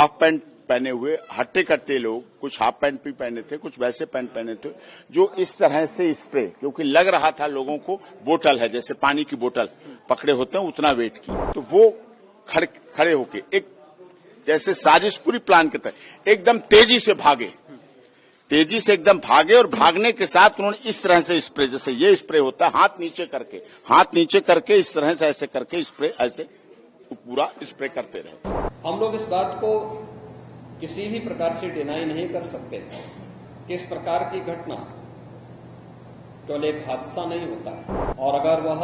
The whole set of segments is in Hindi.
हाफ पैंट पहने हुए हट्टे कट्टे लोग, कुछ हाफ पैंट भी पहने थे, कुछ वैसे पैंट पहने थे, जो इस तरह से स्प्रे, क्योंकि लग रहा था लोगों को बोतल है, जैसे पानी की बोतल पकड़े होते हैं उतना वेट की, तो वो खड़े होके एक जैसे साजिश पूरी प्लान के तहत एकदम तेजी से एकदम भागे और भागने के साथ उन्होंने इस तरह से स्प्रे, जैसे ये स्प्रे होता है, हाथ नीचे करके इस तरह से ऐसे करके स्प्रे ऐसे पूरा स्प्रे करते रहे। हम लोग इस बात को किसी भी प्रकार से डिनाई नहीं कर सकते कि इस प्रकार की घटना केवल एक हादसा नहीं होता, और अगर वह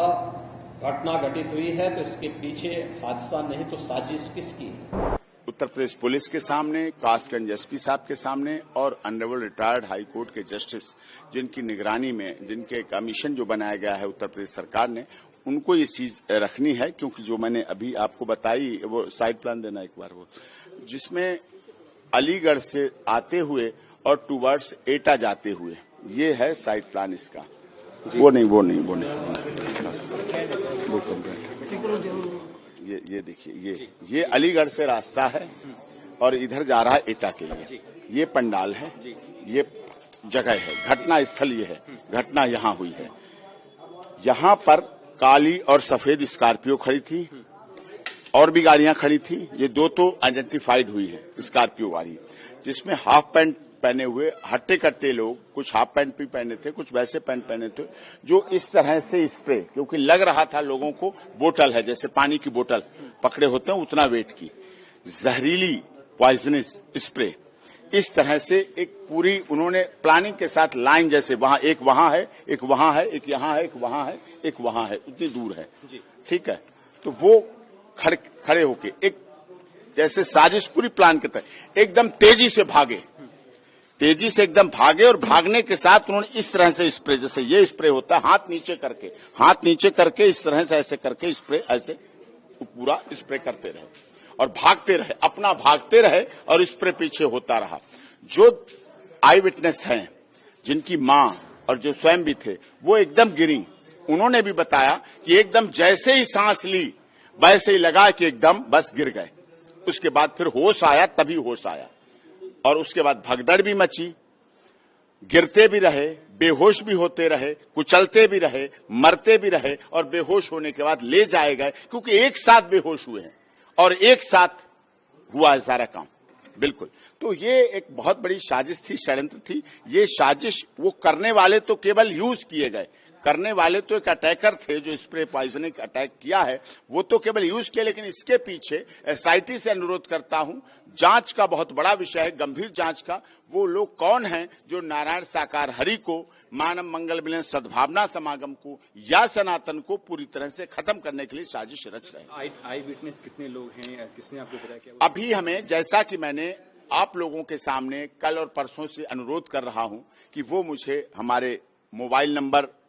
घटना घटित हुई है तो इसके पीछे हादसा नहीं तो साजिश किसकी है। उत्तर प्रदेश पुलिस के सामने, कासगंज एसपी साहब के सामने और ऑनरेबल रिटायर्ड हाई कोर्ट के जस्टिस जिनकी निगरानी में, जिनके कमीशन जो बनाया गया है उत्तर प्रदेश सरकार ने, उनको ये चीज रखनी है, क्योंकि जो मैंने अभी आपको बताई वो साइड प्लान देना एक बार, वो जिसमें अलीगढ़ से आते हुए और टूवर्ड्स एटा जाते हुए, ये है साइड प्लान इसका। वो नहीं ये देखिए, ये अलीगढ़ से रास्ता है और इधर जा रहा है एटा के लिए। ये पंडाल है, ये जगह है, घटना स्थल ये है, घटना यहाँ हुई है। यहाँ पर काली और सफेद स्कॉर्पियो खड़ी थी और भी गाड़ियां खड़ी थी। ये दो तो आइडेंटिफाइड हुई है, स्कॉर्पियो गाड़ी जिसमें हाफ पैंट पहने हुए हट्टे कट्टे लोग, कुछ हाफ पैंट भी पहने थे, कुछ वैसे पैंट पहने थे, जो इस तरह से स्प्रे, क्योंकि लग रहा था लोगों को बोतल है, जैसे पानी की बोतल पकड़े होते हैं उतना वेट की, जहरीली पॉइजनस स्प्रे, इस तरह से एक पूरी उन्होंने प्लानिंग के साथ लाइन, जैसे वहां एक वहां है, एक वहां है, एक यहाँ है, एक वहां है, एक वहां है, उतनी दूर है, ठीक है। तो वो खड़े होके एक जैसे साजिश पूरी प्लान के तहत एकदम तेजी से एकदम भागे और भागने के साथ उन्होंने इस तरह से स्प्रे, जैसे ये स्प्रे होता है, हाथ नीचे करके इस तरह से ऐसे करके स्प्रे ऐसे पूरा स्प्रे करते रहे और भागते रहे और स्प्रे पीछे होता रहा। जो आई विटनेस हैं, जिनकी मां और जो स्वयं भी थे, वो एकदम गिरी। उन्होंने भी बताया कि एकदम जैसे ही सांस ली वैसे ही लगा कि एकदम बस गिर गए। उसके बाद फिर होश आया, तभी होश आया, और उसके बाद भगदड़ भी मची, गिरते भी रहे, बेहोश भी होते रहे, कुचलते भी रहे, मरते भी रहे, और बेहोश होने के बाद ले जाए गए, क्योंकि एक साथ बेहोश हुए हैं और एक साथ हुआ है सारा काम। बिल्कुल, तो ये एक बहुत बड़ी साजिश थी, षड्यंत्र थी। ये साजिश वो करने वाले तो केवल यूज किए गए, करने वाले तो एक अटैकर थे जो स्प्रे पॉइजनिंग अटैक किया है, वो तो केवल यूज किया, लेकिन इसके पीछे एसआईटी से अनुरोध करता हूं, जांच का बहुत बड़ा विषय है, गंभीर जांच का। वो लोग कौन हैं जो नारायण साकार हरि को, मानव मंगल मिलन सद्भावना समागम को या सनातन को पूरी तरह से खत्म करने के लिए साजिश रच रहे हैं। आई विटनेस कितने लोग हैं, किसने आपको बताया क्या? अभी हमें, जैसा कि मैंने आप लोगों के सामने कल और परसों से अनुरोध कर रहा हूं कि वो मुझे हमारे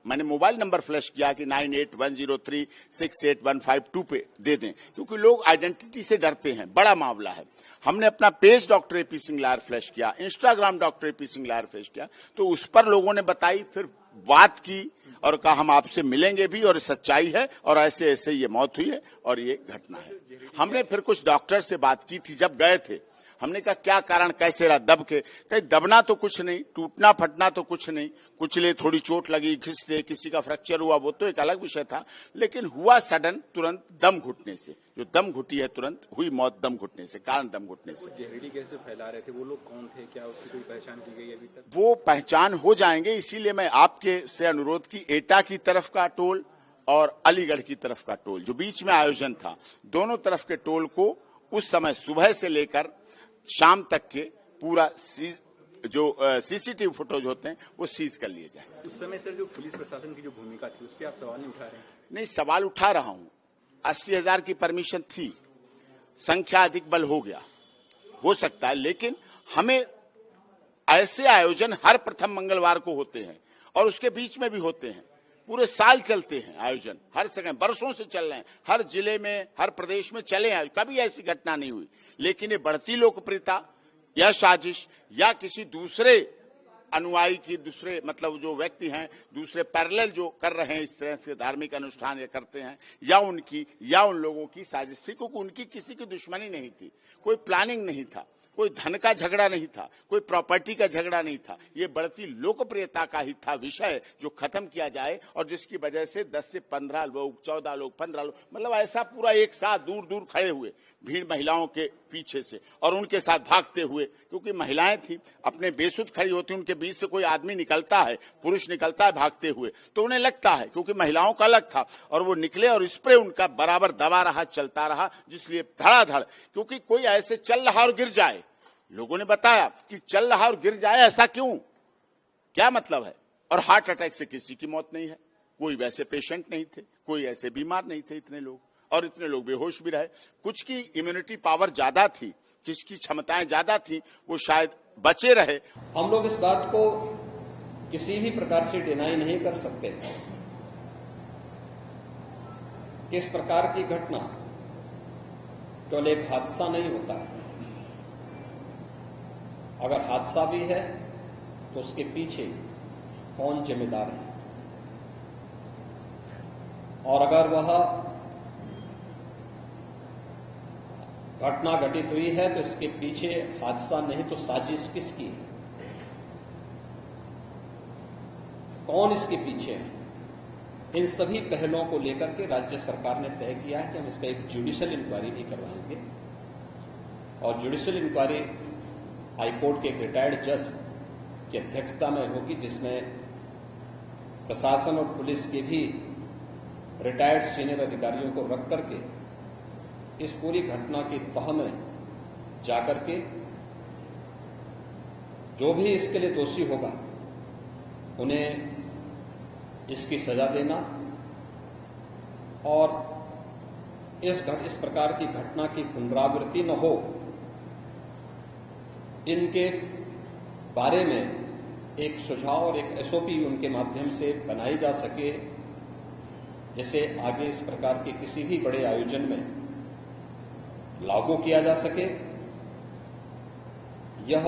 मैंने मोबाइल नंबर फ्लैश किया कि 9810368152 पे दे दें, क्योंकि लोग आइडेंटिटी से डरते हैं, बड़ा मामला है। हमने अपना page doctor AP Singh liar flash किया, Instagram doctor AP Singh liar flash किया, तो उस पर लोगों ने बताई, फिर बात की और कहा हम आपसे मिलेंगे भी, और सच्चाई है और ऐसे ऐसे ये मौत हुई है और ये घटना है। हमने फिर कुछ डॉक्टर से बात की थी जब गए थे, हमने कहा क्या कारण, कैसे रहा, दब के? कहीं दबना तो कुछ नहीं, टूटना फटना तो कुछ नहीं, कुचले, थोड़ी चोट लगी, घिसले, किसी का फ्रैक्चर हुआ, वो तो एक अलग विषय था, लेकिन हुआ सडन, तुरंत दम घुटने से। जो दम घुटी है, तुरंत हुई मौत दम घुटने से, कारण दम घुटने से। जहरीली कैसे फैला रहे थे वो लोग, कौन थे, क्या उसकी कोई पहचान की गई अभी तक? वो पहचान हो जाएंगे, इसीलिए मैं आपके से अनुरोध की, एटा की तरफ का टोल और अलीगढ़ की तरफ का टोल, जो बीच में आयोजन था, दोनों तरफ के टोल को उस समय सुबह से लेकर शाम तक के पूरा जो सीसीटीवी फुटेज होते हैं वो सीज कर लिए जाए। उस समय सर जो पुलिस प्रशासन की जो भूमिका थी उस पर आप सवाल नहीं उठा रहे हैं? नहीं, सवाल उठा रहा हूं। 80,000 की परमिशन थी, संख्या अधिक बल हो गया, हो सकता है, लेकिन हमें ऐसे आयोजन हर प्रथम मंगलवार को होते हैं और उसके बीच में भी होते हैं, पूरे साल चलते हैं आयोजन, हर जगह बरसों से चल रहे हैं, हर जिले में, हर प्रदेश में चले हैं, कभी ऐसी घटना नहीं हुई। लेकिन ये बढ़ती लोकप्रियता या साजिश या किसी दूसरे अनुयायी की दूसरे मतलब जो व्यक्ति हैं दूसरे पैरेलल जो कर रहे हैं इस तरह से धार्मिक अनुष्ठान ये करते हैं या उन लोगों की साजिश थी, क्योंकि उनकी किसी की दुश्मनी नहीं थी, कोई प्लानिंग नहीं था, कोई धन का झगड़ा नहीं था, कोई प्रॉपर्टी का झगड़ा नहीं था। ये बढ़ती लोकप्रियता का ही था विषय जो खत्म किया जाए और जिसकी वजह से 10 से 15 लोग, 14 लोग, 15 लोग, मतलब ऐसा पूरा एक साथ दूर दूर खड़े हुए भीड़ महिलाओं के पीछे से और उनके साथ भागते हुए, क्योंकि महिलाएं थी अपने बेसुध खड़ी होती, उनके बीच से कोई आदमी निकलता है, पुरुष निकलता है भागते हुए, तो उन्हें लगता है क्योंकि महिलाओं का अलग था और वो निकले और स्प्रे उनका बराबर दबा रहा, चलता रहा, जिसलिए धड़ाधड़, क्योंकि कोई ऐसे चल रहा और गिर जाए, लोगों ने बताया कि चल रहा और गिर जाए, ऐसा क्यों, क्या मतलब है। और हार्ट अटैक से किसी की मौत नहीं है, कोई वैसे पेशेंट नहीं थे, कोई ऐसे बीमार नहीं थे, इतने लोग, और इतने लोग बेहोश भी रहे। कुछ की इम्यूनिटी पावर ज्यादा थी, किसकी क्षमताएं ज्यादा थी, वो शायद बचे रहे। हम लोग इस बात को किसी भी प्रकार से डिनाई नहीं कर सकते कि इस प्रकार की घटना केवल एक हादसा नहीं होता है। अगर हादसा भी है तो उसके पीछे कौन जिम्मेदार है, और अगर वह घटना घटित हुई है तो इसके पीछे हादसा नहीं तो साजिश किसकी है, कौन इसके पीछे है। इन सभी पहलुओं को लेकर के राज्य सरकार ने तय किया है कि हम इसका एक जुडिशियल इंक्वायरी भी करवाएंगे और जुडिशियल इंक्वायरी हाईकोर्ट के एक रिटायर्ड जज की अध्यक्षता में होगी, जिसमें प्रशासन और पुलिस के भी रिटायर्ड सीनियर अधिकारियों को रख करके इस पूरी घटना की तह में जाकर के जो भी इसके लिए दोषी होगा उन्हें इसकी सजा देना और इस प्रकार की घटना की पुनरावृत्ति न हो, इनके बारे में एक सुझाव और एक एसओपी उनके माध्यम से बनाई जा सके, जिसे आगे इस प्रकार के किसी भी बड़े आयोजन में लागू किया जा सके। यह